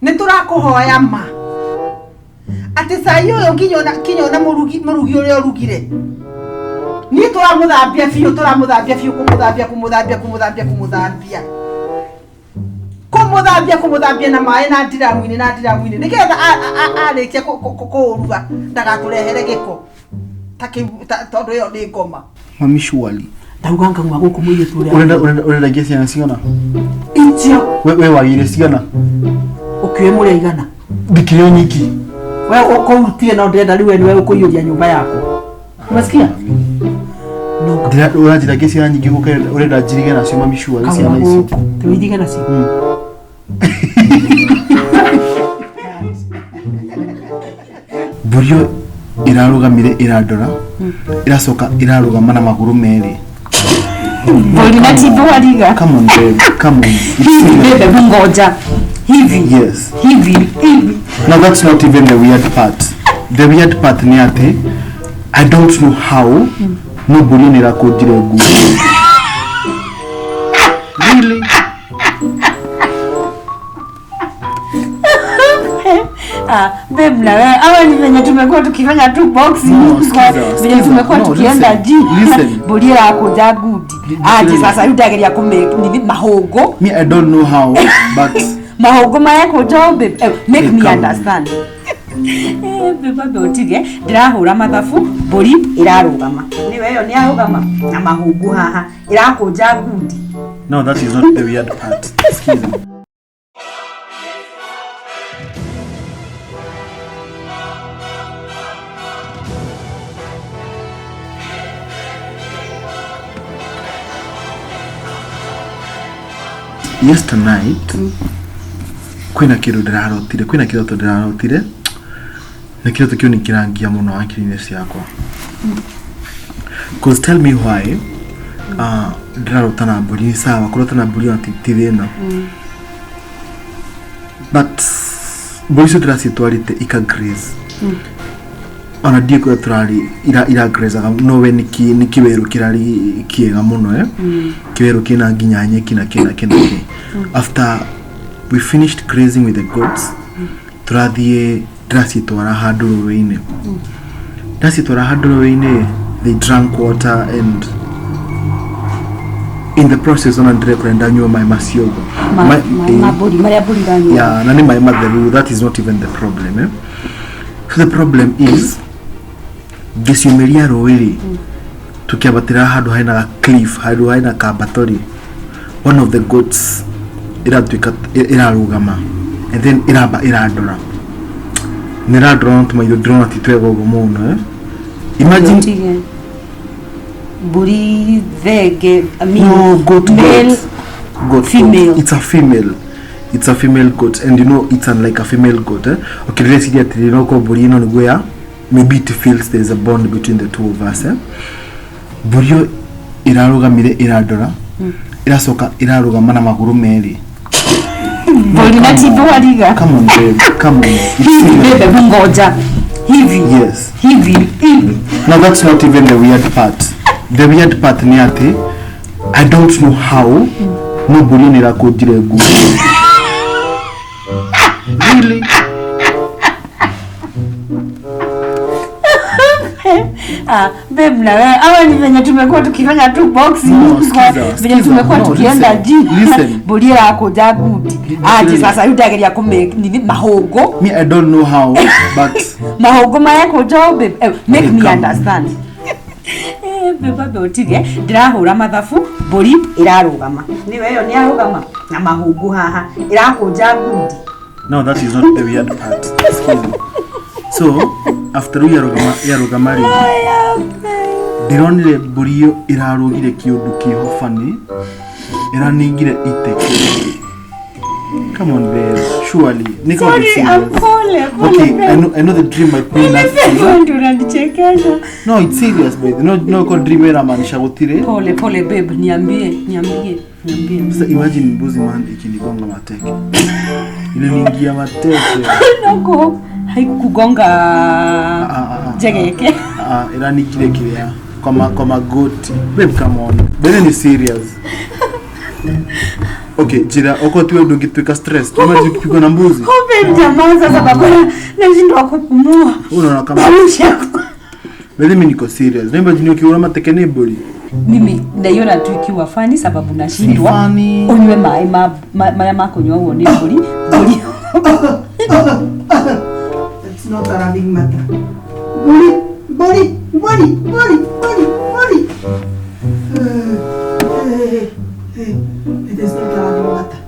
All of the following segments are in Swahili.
Niturakuhoya ma. Ati sai uyu kinyona murugi uri urugire. Ni turamuthambia biu kumuthambia na mai na ndiramu-ini nigetha arikia kuruga ndagaturehere giko tondu yo ni ngoma. Mami Shwali ndauga ngangwa guku muire turia urenda gesi na ciana incio we wagire ciana ukiwe muri igana dikio nyiki we ukoutie no ndenda riwe ni we ukuyuria nyumba yako. Unasikia? No urajira gesi na nyingi guka urenda njirige na cio Mami Shwali ciana ici tuidige na cio Burio irarugamire iradora irasoka irarugama na maguru meri. Boli na tibu wariga. Come on babe, come on. Babe ngoja. Hivi. Yes. Hivi. No, that's not even the weird part. The weird part ni ate I don't know how nobody nirakujire gugu. Really? Babe na wewe hawa ni venye tumekuwa tukifanya tu boxing venye tumekuwa tukienda gym bodi yako ja good aje sasa utageria kumake mahogo. Me I don't know how but mahogo maya ko job make me understand. Babe otige ndirahura mathabu bodi irarugama ni wewe ni arugama na mahogo haha irakuja good. No, that is not the weird part. Excuse me. Yesterday night, kwina kiru ndirarotire na kiroto kio nikirangia muno akiri-ini ciakwa. Cause tell me why ndirarota na mburi sawa kurota na mburi ti thina but mburi cio ndiracitwarite ikagraze ona die kwa turari ira graze no we ni kiweru kirari kiega muno kiweru kina nginya nyeki na kina after we finished grazing with the goats turathie ndiracitwara handu ruĩ-inĩ they drank water and in the process ona ndirekwenda nyua maĩ macio maburi maria buri rani yeah na ni maĩ matheru. That is not even the problem so the problem is gĩciũmĩria rũĩ-rĩ tukiambatĩra handu haina cliff handu haina kambatori one of the goats irarugama and then iradora niradora tumaitho drone titwega ugo muno imagine buri thenge goat female. It's a female goat and you know it's unlike a female goat okay let's see that you know ko buri no ngoya maybe it feels there's a bond between the two of us burio irarugamire iradora irasoka irarugama na maguru meri. Boli na tibu wariga. Come on babe, come on. Babe ngoja. Hivi. Yes. Hivi. No, that's not even the weird part. The weird part ni ate I don't know how nobody nirakujire gugu. Really? Babe na wewe hawa ni venye tumekuwa tukifanya tu boxing venye tumekuwa tukienda gym bodi yako ja good aje sasa utageria kumake mahogo. Me I don't know how but mahogo maya ko job make me understand. Babe otige ndirahura mathabu bodi irarugama ni wewe ni arugama na mahogo haha irakuja good. No, that is not the weird part. Excuse me. So after yarugama ndironire burio irarugire kiundu kihofani iraningire iteke. Come on babe, surely sorry I'm okay I know the dream might be not no it's serious babe no ko dream era maanisha gutire pole babe niambie sasa imagine mbuzi man ikinigonga mateke ile niingia mateke nako haikugonga jegeke iraningire kilia kwa magoti babe come on then ni serious Okay, jira, okoti wewe ungituika stress. Imagine ukipigwa na mbuzi. Hope jamaa sasa baba nashindwa kupumua. Unaona kama mimi niko serious. Imagine ukiona matekene boli. Mimi ndaiona tu ikiwa fani sababu nashindwa. Unywe mai makunywa uone boli. It's not a running matter. Body. It is not a running matter.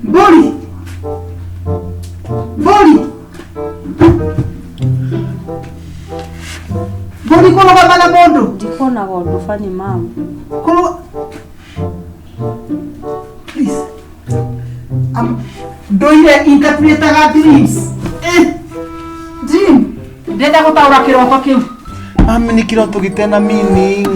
Body. Kono baba na bondo. Ndikona gondo fani mama. Kono. Please. Doire interpreta ga dreams. Dream. Ndenda gutaura kiroto kiu. Mami ni kiroto gitena meaning.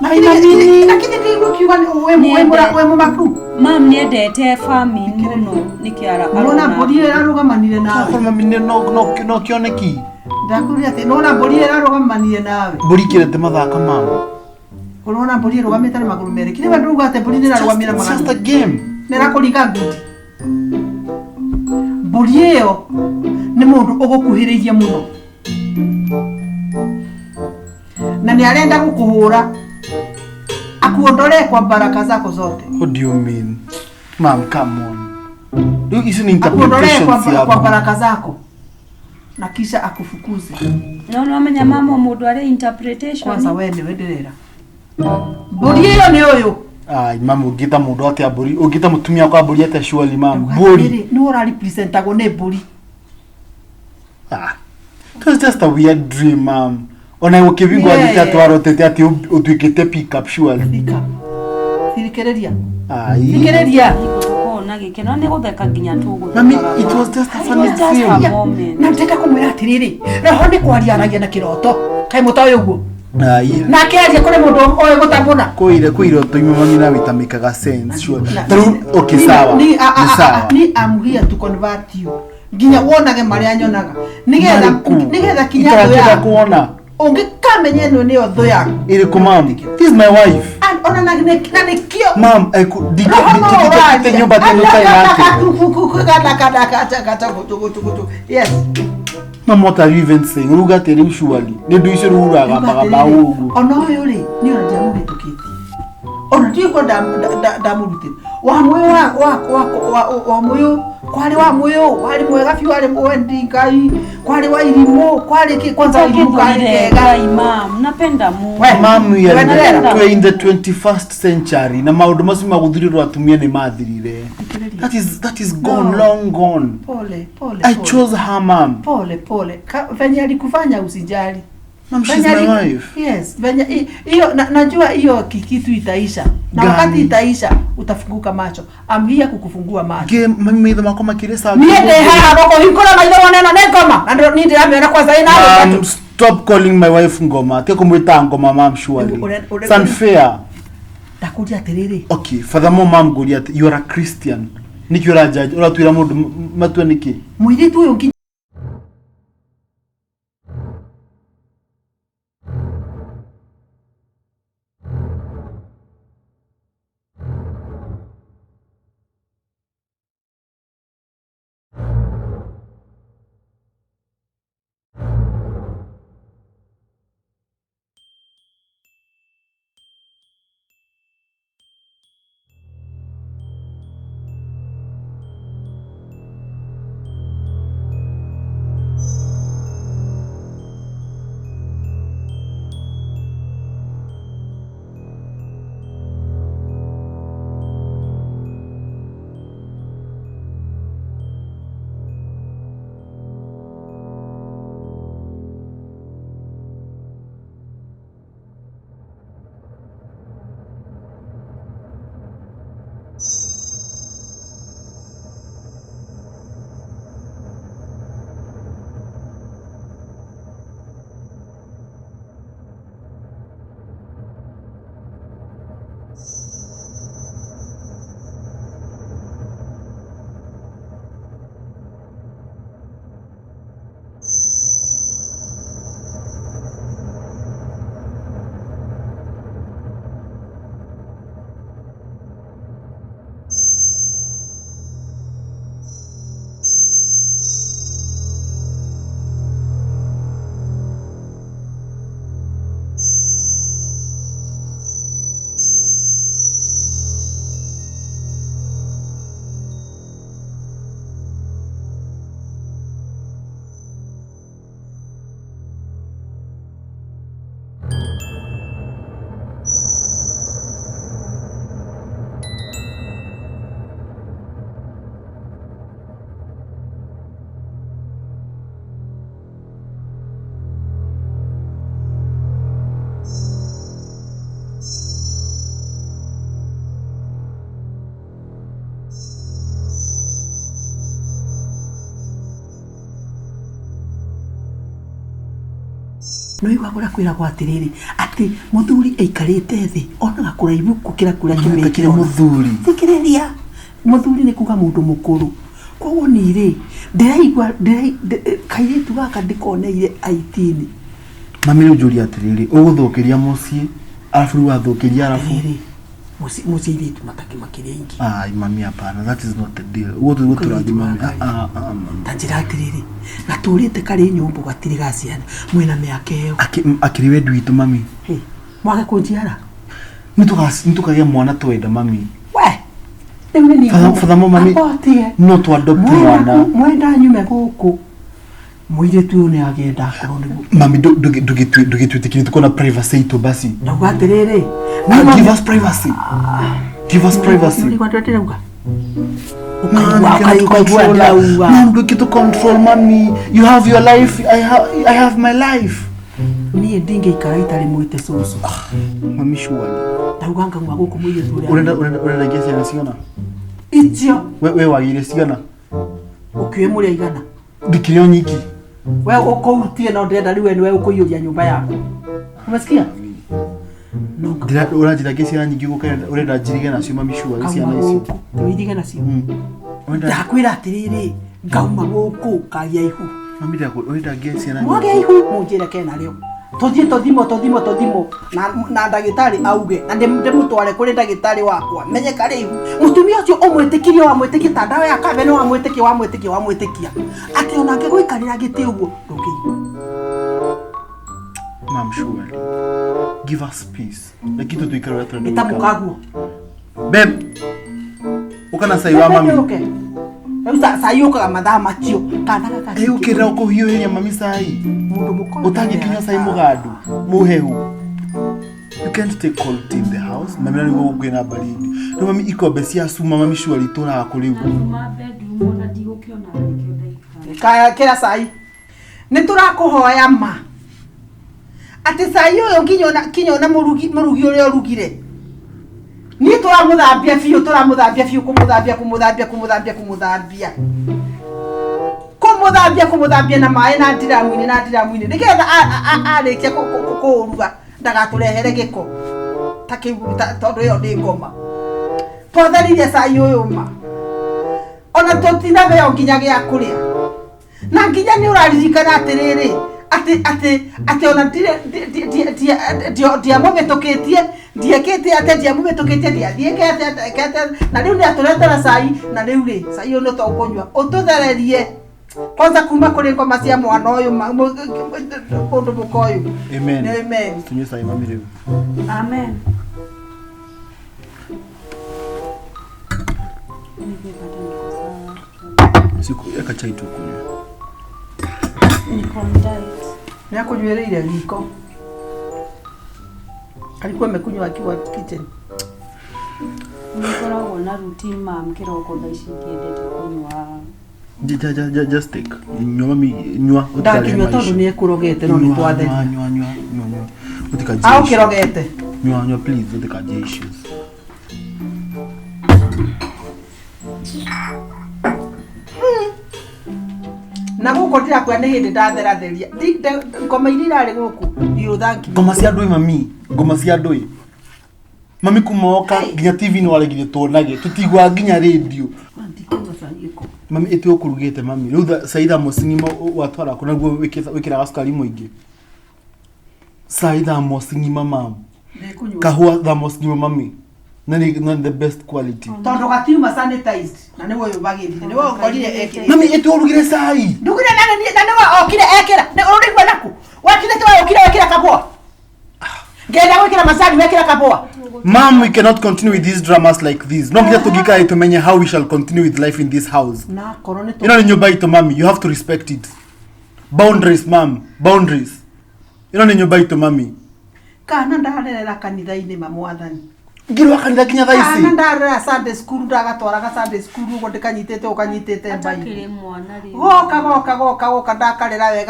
Lakini kigo kiuga we mumaku. Mam niendete family muno nikiara. Nona bodi ararugamanire nawe. Kwa mami no kioneki. Ndakuria ati nona bodi ararugamanire nawe. Bodi kirete mathaka mama. Nona bodi arugamite na maguru mere. Kile banduga ate bodi ararugamira maguru. Just a game. Nera kuringa nguti. Bodi iyo ni mundu ugukuhiriria muno. Na ni arenda gukuhura. Akuondole kwa baraka zako zote. What do you mean? Mom, come on. Do you an interpretation kwa baraka zako. Na kisha akufukuze. No amenya mama mundu ari interpretation. Kwanza wewe ndirera. Bodi hiyo ni oyo. Mama ugita mundu ati aburi, ugita mutumia kwa aburi ati surely mom. Bodi. No ora representa go ne bodi. It was just a weird dream, mom. Ona ukivigwa ati atwarotete ati utwikite pick up surely. Pick up. Thirikereria. Thirikereria. Na gikeno ni gutheka nginya tugu. Mami, it was just a funny dream. Na ndeka kumwira atiriri. Roho ni kwariaragia na kiroto. Kai mutoyo uguo. Na kiaje kuri mundu oyo gutambuna. Kuire otoime mami na vitamikaga sense sure. Okay, sawa. Ni I'm here to convert you. Nginya wonage maria nyonaga. Nigetha kinya ya kuona. Ungikamenye no ni otho ya. Iri kumam. This is my wife. Ona na nikio. Mom, dikite nyumba tena kai yake. Yes. Mom, what are you even saying? Ruga tere usually. Ni duishe rura gamba bawo. Ona oyo ri ni ona jamu bitukiti. Ona ndiko ndamurute. Wa moyo wa moyo kwali wa moyo wali mwega fi wali mwendi ngai kwali wa ilimo kwali ki kwanza ilimo kwali kega imam napenda Mungu. Mom, we are in the 21st century na maundu macio maguthirirwo atumia ni mathirire. That is gone, long gone. Pole. I chose her, mom. Pole. Venye alikufanya usijali. Mom, she's my wife. Yes, venye hiyo najua hiyo kitu itaisha. Na wakati itaisha utafunguka macho. I'm here kukufungua macho. Mami maitho makwa makiresa. Niende haha roko hikora maitho wanena ne ngoma. Na ndio nindi amera kwa zaina hapo. Stop calling my wife ngoma. Teko mwita ngoma mom surely. It's unfair. Takuja atiriri. Okay, furthermore mom goria you are a Christian. Niki ora judge. Ora twira mundu matwe niki. Muiritu uyu no igwa kwira kwa atiriri ati muthuri aikarite thi ona kuraibu kukira kura kimekire muthuri thikireria muthuri ni kuga mundu mukuru koguo nire ndiraigwa kairitu gaka ndikoneire aitini mami njuri atiriri uguthukiria mucii arafu wathukiria arafu mucii iritu mataki makire ingi ai mami hapana that is not the deal ugu turathi mami tanjira atiriri gaturite kari nyumbu gatiri gaciana mwina miaka iyo akiriwe nduitu mami mwage kunjiara nitukagia mwana twenda mami we ni fadhamo mami no to adopt mwana mwenda nyume guku mwire tu ne agenda koronigu mami dugitu tuko na privacy to basi na gwaterere give us privacy ni kwatete uga Mom, to control mommy. You have your life. I have my life. Ni dinge ikaraita limwite soso. Mami shwali. Tawanga mwago kumwije tule. Urenda gesi na siona. Itio. We wagire siona. Ukiwe muri igana. Dikiryo nyiki. We uko utie na ndenda liwe ni we uko yuria nyumba yako. Umesikia? Nonga. Urajira gesi na nyiki ukaenda urenda jirige na sioma mishwa gesi na isi. Tuirige na sioma. Ndakwira atiriri ngauma guku kagia ihu. Mami ndako urenda gesi na. Mwage ihu munjire kena leo. Tothimo na ndagitari auge na ndemutware kuri ndagitari wakwa menye kare ihu mutumia ucio omwetikirio wa mwetikia tandawe akabeno wa mwetikia ati ona ngegwikarira giti uguo ndukiigua. Mom surely give us peace like itu tuikara twende itamukaguo babe ukana saiwa mami sayuka mathaa macio kana gaka ukira ukuhiuhiria mami sai mundu mukoro utangikinya sai mugandu muhehu. You can't take cold in the house. Mami nani go kwina baridi no mami ikombe cia suma mami shwali tura kuriu kaya kira sai niturakuhoya ma ati sai uyo kinyona murugi uri urugire ni turamuthambia fiu kumuthambia na mai na ndiramu-ini nigetha arikia kuruga ndagaturehere giko tondu iyo ndi ngoma twatherire cai uyu ma ona tutina veo nginya gia kuria na nginya ni uraririkana atiriri ati ona ndiamuvitukitie ndiekite ate ndiamuvitukitie ndiathiekete na riu ndiaturetera cai na riu ri cai uyu to kunywa ututhererie kwanza kuma kuri ngoma cia mwana uyu kundu mukoyu. Amen. Tunywe cai mami riu. Amen. Siku eka chai tu kunywa. Niko mdai. Niakunywereire giko. Alikuwa amekunywa akiwa kitchen. Nikoragwo na routine mam kiroko thaa ici ndiendete kunywa. Just take. Nyua mami nyua. Ndakinywa tondu ni ekurogete no ni twatheri. Nyua. Utikaje. Au kirogete. Nyua please utikaje issues. Na guko ndira kwa ni hindi ndatheratheria ngoma irira ri guku you thank you ngoma cia ndui mami kumoka nginya TV ni waregire tuonage tutigwa nginya radio mami etu okurugite mami riu saida musingima watwara kuna guo wikira sukari muingi saida musingima mam kahua tha musingima mami nani the best quality tondu gatiuma sanitized na niwe yubagirire niwe ngorire ekire mami etu orugire sai ndugire na niwe okire ekira ni urigwa naku wakire tu okire ekira kapua ngenda gwikira masani wekira kapua. Mom, we cannot continue with these dramas like this. No, get to gika ito menye how we shall continue with life in this house. Na korone to. You know nyumba ito mami, you have to respect it. Boundaries, mom, boundaries. You know nyumba ito mami. Kana ndarerera kanitha-ini mamwathani. Ngirwa kanitha kinya thaa ici. Kana ndarerera Sunday school ndagatwaraga Sunday school ugo ndikanyitete ukanyitete mbai. Atakire mwana ri. Goka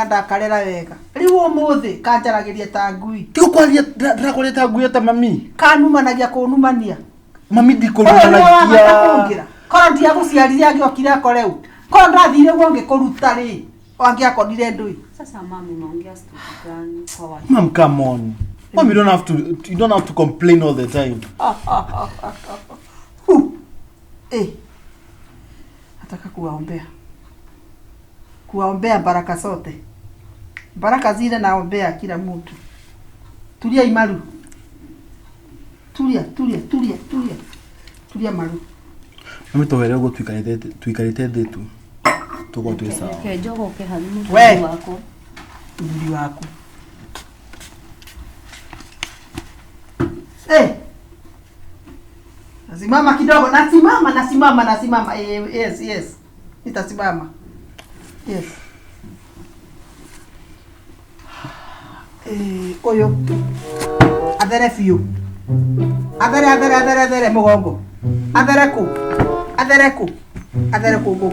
ndakarera wega. Riu umuthi kanjaragiria ta ngui. Tiko kwaria ndakoreta ngui ta mami. Kanumanagia kunumania. Mami ndikurumanagia. Kono ndia guciarire angiokire akoreu. Kono ndathire guo ngikuruta ri. Wangia kodile ndui. Sasa mama unaongea story gani kwa watu? Mom, come on. Mom, you don't have to complain all the time. Nataka kuwaombea baraka zote. Baraka zile naombea kila mtu. Tulia Imaru. Tulia Maru. Mami tohere go tuikarite detu. Tuko tu sawa. Okay, jogo ke halimu wako. Ndi wako. Nasimama kidogo, nasimama. Yes. Nitasimama. Yes. Oyo. Adere fiyo. Adere mugongo. Adere ku. Go.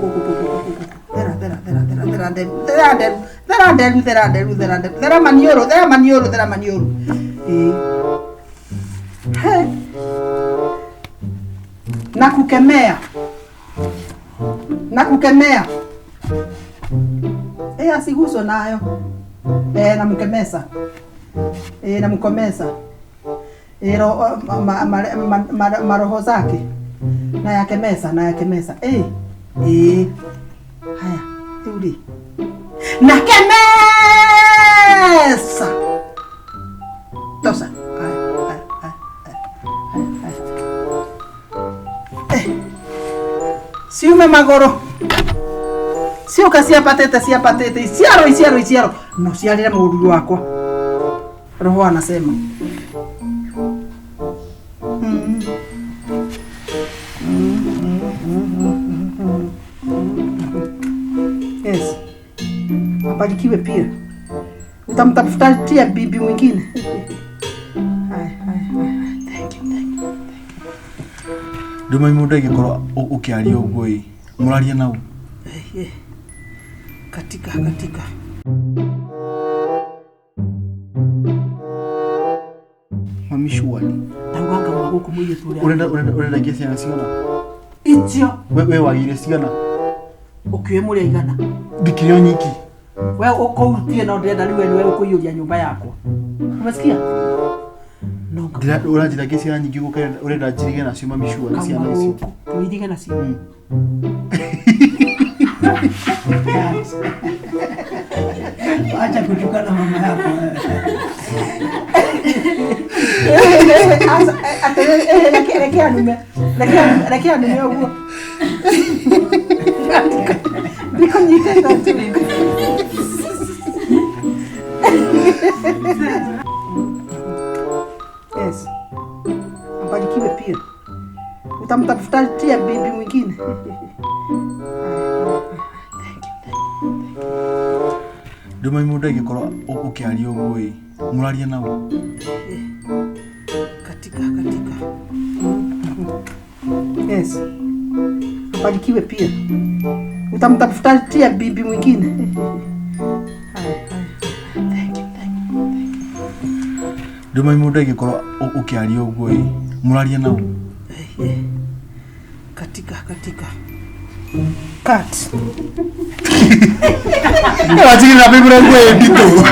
Dera manioro. Nakukemea. Asiguso nayo. Namkemesa. Namkomesa. Maroho zake. Nayakemesa. Haya, uli. Nakemesa. Tosa. Siume magoro. Sio kasia patete. Isiaro. No sialira murudu wakwa. Roho anasema. Yes. Abarikiwe pia. Utamtafutia bibi mwingine. Thank you. Duma imuda gikoro ukiari ogoi. Muraria nau. Katika. Mami shwali. Tanganga mwago kumuye tuli. Urenda kesi ya siona. Itio. Wewe wagire siona. Ukiwe muri igana. Dikirio nyiki. Wewe uko utie na ndenda ni wewe ukuyuria nyumba yako. Umesikia? No. Urajira kesi ya nyiki uko urenda jirige na sima mishua na siana isi. Tuidige na sima. Acha kutukana mama yako. Lekea nume huo. Niko nyitenda tu. Yes. Abarikiwe pia. Utamtafutia bibi mwingine. Duma imuda gikoro ukiari ogoi. Muraria nau. Katika. Yes. Abarikiwe pia. Utamtafutia bibi mwingine. Thank you. Duma imuda gikoro ukiari ogoi. Muraria nau. Katika. Cut. Wajiri na bibi ngwe ndito.